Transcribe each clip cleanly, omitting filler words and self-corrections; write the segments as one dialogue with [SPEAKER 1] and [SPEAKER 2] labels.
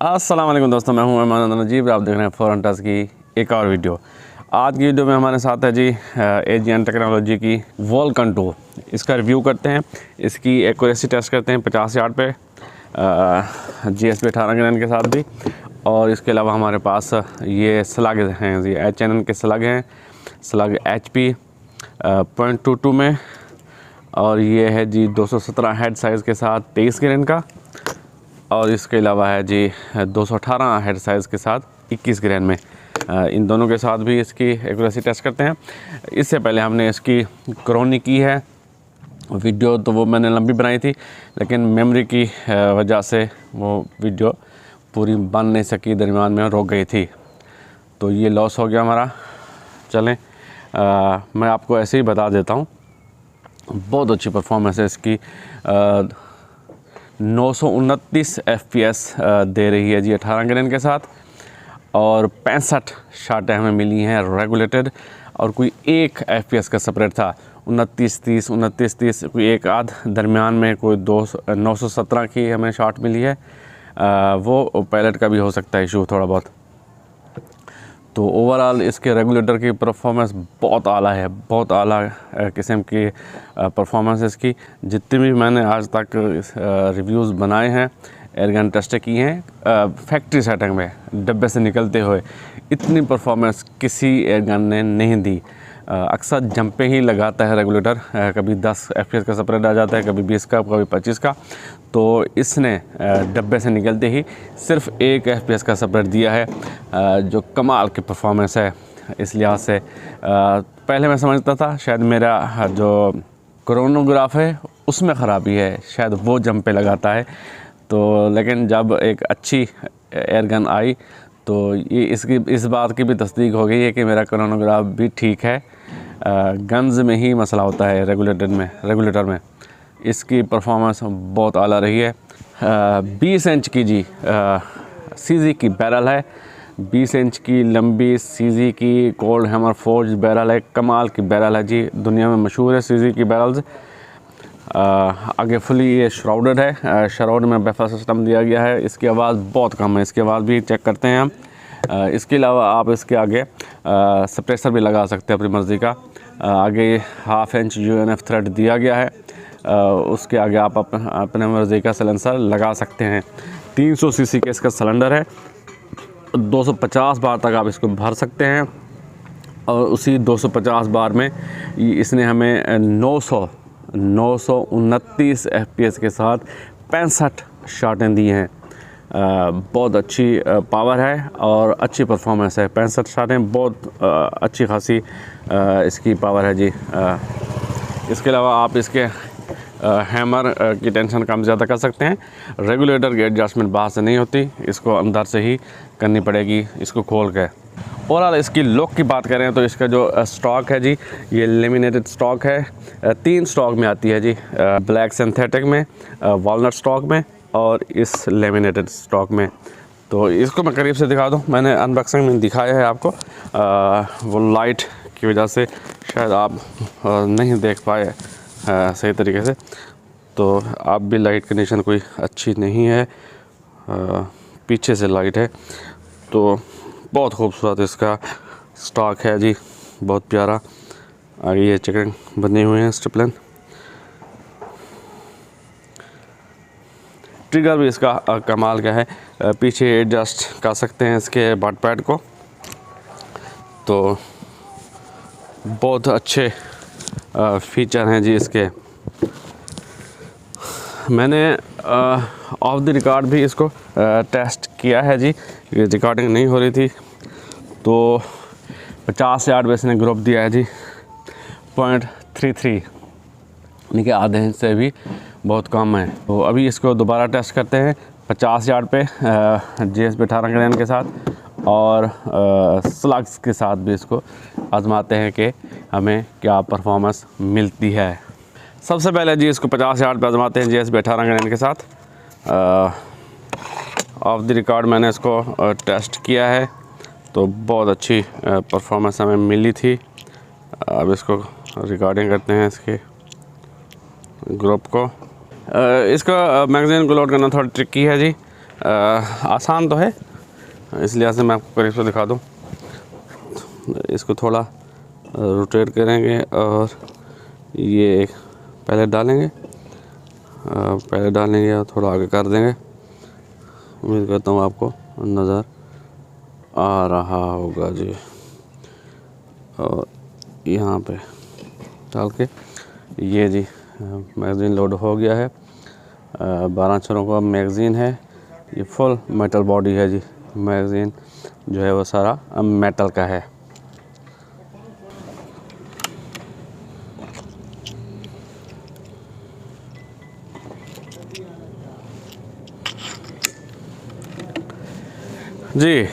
[SPEAKER 1] अस्सलाम वालेकुम दोस्तों, मैं हूं अमान नजीब। आप देख रहे हैं फॉरेन टच की एक और वीडियो। आज की वीडियो में हमारे साथ है जी एजियन टेक्नोलॉजी की वॉल्कन 2। इसका रिव्यू करते हैं, इसकी एक्यूरेसी टेस्ट करते हैं 50 यार्ड पे GSP 18 ग्रेन के साथ भी। और इसके अलावा हमारे पास ये स्लग हैं जी, HNN के स्लग हैं, स्लग HP 0.22 में। और ये है जी 217 हेड साइज़ के साथ 23 ग्रेन का। और इसके अलावा है जी 218 हेड साइज़ के साथ 21 ग्रेन में। इन दोनों के साथ भी इसकी एक्यूरेसी टेस्ट करते हैं। इससे पहले हमने इसकी क्रोनी की है वीडियो, तो वो मैंने लंबी बनाई थी, लेकिन मेमोरी की वजह से वो वीडियो पूरी बन नहीं सकी, दरमियान में रुक गई थी, तो ये लॉस हो गया हमारा। चलें मैं आपको ऐसे ही बता देता हूँ, बहुत अच्छी परफॉर्मेंस है इसकी। 929 FPS दे रही है जी 18 ग्रेन के साथ। और 65 शाटें हमें मिली हैं रेगुलेटेड। और कोई एक FPS का सेपरेट था, 29-30, 29-30, कोई एक आध दरमियान में कोई 917 की हमें शॉट मिली है। वो पायलट का भी हो सकता है इशू थोड़ा बहुत। तो ओवरऑल इसके रेगुलेटर की परफॉर्मेंस बहुत आला है, बहुत आला किस्म की परफॉर्मेंस इसकी। जितनी भी मैंने आज तक रिव्यूज़ बनाए हैं, एयरगन टेस्ट की हैं फैक्ट्री सेटिंग में डब्बे से निकलते हुए, इतनी परफॉर्मेंस किसी एयरगन ने नहीं दी। अक्सर जंपे ही लगाता है रेगुलेटर, कभी 10 FPS का सेपरेट आ जाता है, कभी 20 का, कभी 25 का। तो इसने डब्बे से निकलते ही सिर्फ 1 FPS का सेपरेट दिया है, जो कमाल की परफॉर्मेंस है। इस लिहाज से पहले मैं समझता था शायद मेरा जो क्रोनोग्राफ है उसमें ख़राबी है, शायद वो जंपे लगाता है। तो लेकिन जब एक अच्छी एयरगन आई तो ये इस बात की भी तस्दीक हो गई है कि मेरा क्रोनोग्राफ भी ठीक है। गन्स में ही मसला होता है, रेगुलेटर में इसकी परफॉर्मेंस बहुत आला रही है। 20 इंच की जी CZ की बैरल है, 20 इंच की लंबी CZ की कोल्ड हैमर फोर्ज बैरल है। कमाल की बैरल है जी, दुनिया में मशहूर है CZ की बैरल्स। आगे फुली ये श्राउडेड है, श्राउड में बेफा सिस्टम दिया गया है। इसकी आवाज़ बहुत कम है, इसकी आवाज़ भी चेक करते हैं हम। इसके अलावा आप इसके आगे सप्रेसर भी लगा सकते हैं अपनी मर्ज़ी का। आगे 1/2 इंच UNF थ्रेड दिया गया है, उसके आगे आप अपने मर्ज़ी का सिलेंसर लगा सकते हैं। 300 cc के इसका सिलेंडर है, 250 बार तक आप इसको भर सकते हैं। और उसी 250 बार में इसने हमें 929 FPS के साथ 65 शॉटें दी हैं। बहुत अच्छी पावर है और अच्छी परफॉर्मेंस है। 65 शॉटें बहुत अच्छी खासी इसकी पावर है जी। इसके अलावा आप इसके हैमर की टेंशन कम ज़्यादा कर सकते हैं। रेगुलेटर की एडजस्टमेंट बाहर से नहीं होती, इसको अंदर से ही करनी पड़ेगी, इसको खोल के। ओवरऑल इसकी लुक की बात करें तो इसका जो स्टॉक है जी, ये लेमिनेटेड स्टॉक है। 3 स्टॉक में आती है जी, ब्लैक सिंथेटिक में, वॉलनट स्टॉक में और इस लेमिनेटेड स्टॉक में। तो इसको मैं करीब से दिखा दूँ, मैंने अनबॉक्सिंग में दिखाया है आपको, वो लाइट की वजह से शायद आप नहीं देख पाए सही तरीके से। तो आप भी लाइट कंडीशन कोई अच्छी नहीं है, पीछे से लाइट है। तो बहुत खूबसूरत इसका स्टॉक है जी, बहुत प्यारा। आगे ये चिकन बने हुए हैं स्ट्रिपलाइन। ट्रिगर भी इसका कमाल का है, पीछे एडजस्ट कर सकते हैं इसके बट पैड को। तो बहुत अच्छे फीचर हैं जी इसके। मैंने ऑफ द रिकॉर्ड भी इसको टेस्ट किया है जी, रिकॉर्डिंग नहीं हो रही थी। तो 50 यार्ड पे इसने ग्रुप दिया है जी 0.33, यानी कि आधे इंच से भी बहुत कम है। तो अभी इसको दोबारा टेस्ट करते हैं 50 यार्ड पे GSP 18 ग्रेन के साथ, और स्लग्स के साथ भी इसको आजमाते हैं कि हमें क्या परफॉर्मेंस मिलती है। सबसे पहले जी इसको 50 यार्ड पे आजमाते हैं GSP 18 ग्रेन के साथ। ऑफ द रिकॉर्ड मैंने इसको टेस्ट किया है, तो बहुत अच्छी परफॉर्मेंस हमें मिली थी। अब इसको रिकॉर्डिंग करते हैं इसके ग्रुप को। इसका मैगज़ीन को लोड करना थोड़ा ट्रिकी है जी। आसान तो है, इसलिए से मैं आपको करीब से दिखा दूँ। इसको थोड़ा रोटेट करेंगे और ये पहले डालेंगे, और थोड़ा आगे कर देंगे। उम्मीद करता हूँ आपको नज़र आ रहा होगा जी। और यहाँ पे डाल के ये जी मैगज़ीन लोड हो गया है। 12 छर्रों का मैगज़ीन है। ये फुल मेटल बॉडी है जी। मैगज़ीन जो है वो सारा मेटल का है। जी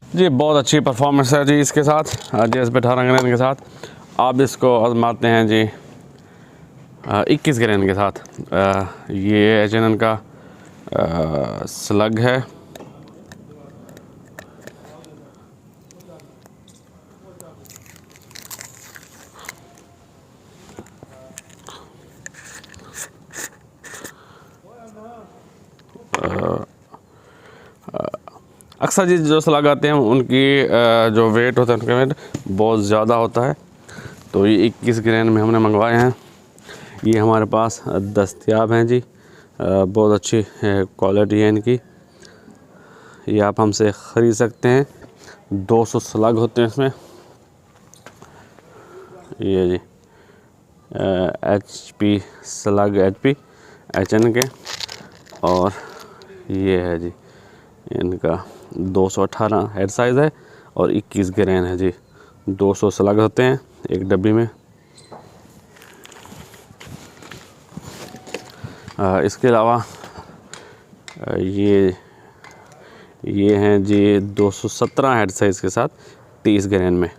[SPEAKER 1] जी बहुत अच्छी परफॉर्मेंस है जी इसके साथ, JSP 18 ग्रेन के साथ। आप इसको आजमाते हैं जी 21 ग्रेन के साथ। ये H&N का स्लग है। अक्सर जी जो स्लग आते हैं उनकी जो वेट होता है, उनका वेट बहुत ज़्यादा होता है। तो ये 21 ग्रेन में हमने मंगवाए हैं। ये हमारे पास दस्तयाब हैं जी। बहुत अच्छी क्वालिटी है इनकी। ये आप हमसे ख़रीद सकते हैं। 200 स्लग होते हैं इसमें। ये जी HP स्लग H&N के। और ये है जी इनका 218 हेड साइज़ है और 21 ग्रेन है जी। 200 स्लग होते हैं एक डब्बी में। इसके अलावा ये हैं जी 217 हेड साइज़ के साथ 30 ग्रेन में।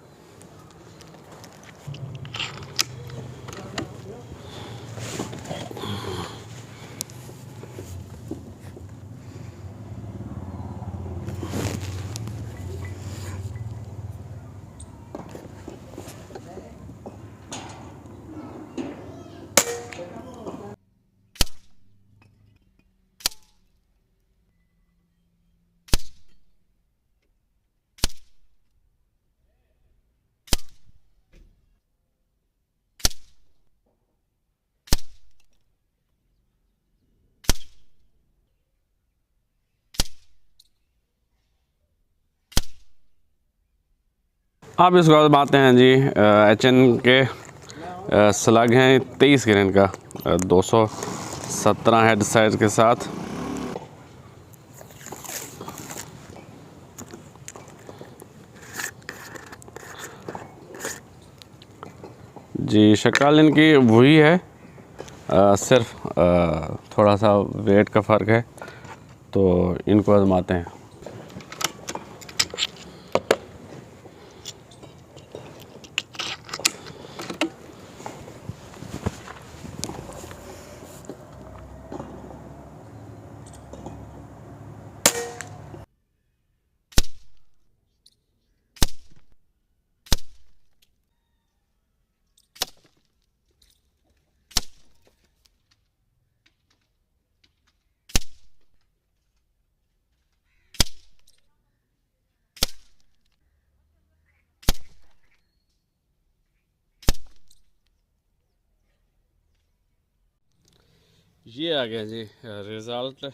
[SPEAKER 1] आप इसको आते हैं जी H&N के स्लग हैं 23 ग्रेन का 217 हेड साइज़ के साथ। जी शक्ल इनकी वही है, सिर्फ थोड़ा सा वेट का फ़र्क है। तो इनको आजमाते हैं। ये आ गया जी रिज़ल्ट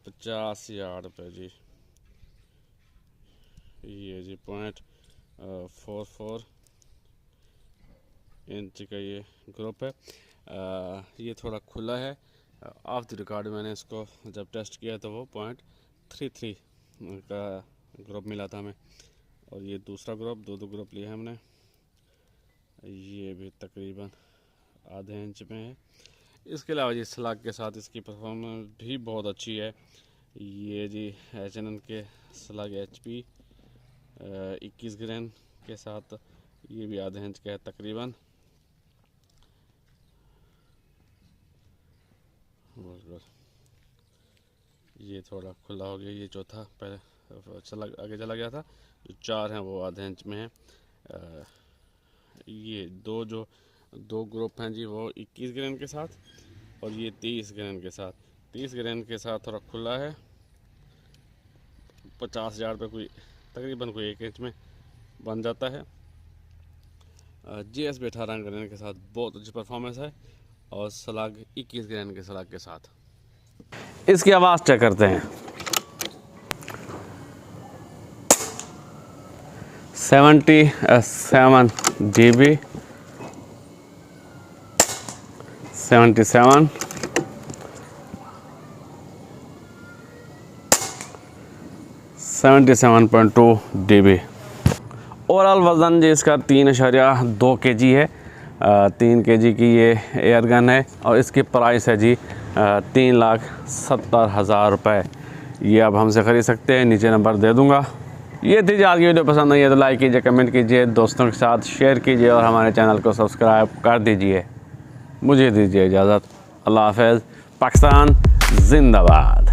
[SPEAKER 1] 50 यार्ड पे जी। ये जी 0.44 इंच का ये ग्रुप है। ये थोड़ा खुला है, ऑफ द रिकॉर्ड मैंने इसको जब टेस्ट किया तो वो 0.33 का ग्रुप मिला था हमें। और ये दूसरा ग्रुप, दो ग्रुप लिए हमने। ये भी तकरीबन आधे इंच में है। इसके अलावा जी स्लग के साथ इसकी परफॉर्मेंस भी बहुत अच्छी है। ये जी H&N के स्लग HP 21 ग्रेन के साथ, ये भी आधे इंच का है तकरीबन। ये थोड़ा खुला हो गया, ये चौथा पहले आगे चला गया था। जो 4 हैं वो आधे इंच में है। ये दो ग्रुप हैं जी वो 21 ग्रेन के साथ, और ये 30 ग्रेन के साथ। 30 ग्रेन के साथ थोड़ा खुला है, 50,000 पे कोई तकरीबन कोई 1 इंच में बन जाता है। GSB 18 ग्रेन के साथ बहुत अच्छी परफॉर्मेंस है, और स्लग 21 ग्रेन के स्लग के साथ। इसकी आवाज़ चेक करते हैं। 77 dB, 77, 77.2 dB। ओवरऑल वज़न जी इसका 3.2 kg है। 3 kg की ये एयर गन है, और इसकी प्राइस है जी 3,70,000 रुपये। ये आप हमसे ख़रीद सकते हैं, नीचे नंबर दे दूँगा। ये थी जी आज की वीडियो। पसंद आई है तो लाइक कीजिए, कमेंट कीजिए, दोस्तों के साथ शेयर कीजिए, और हमारे चैनल को सब्सक्राइब कर दीजिए। मुझे दीजिए इजाज़त। अल्लाह हाफ़िज़। पाकिस्तान जिंदाबाद।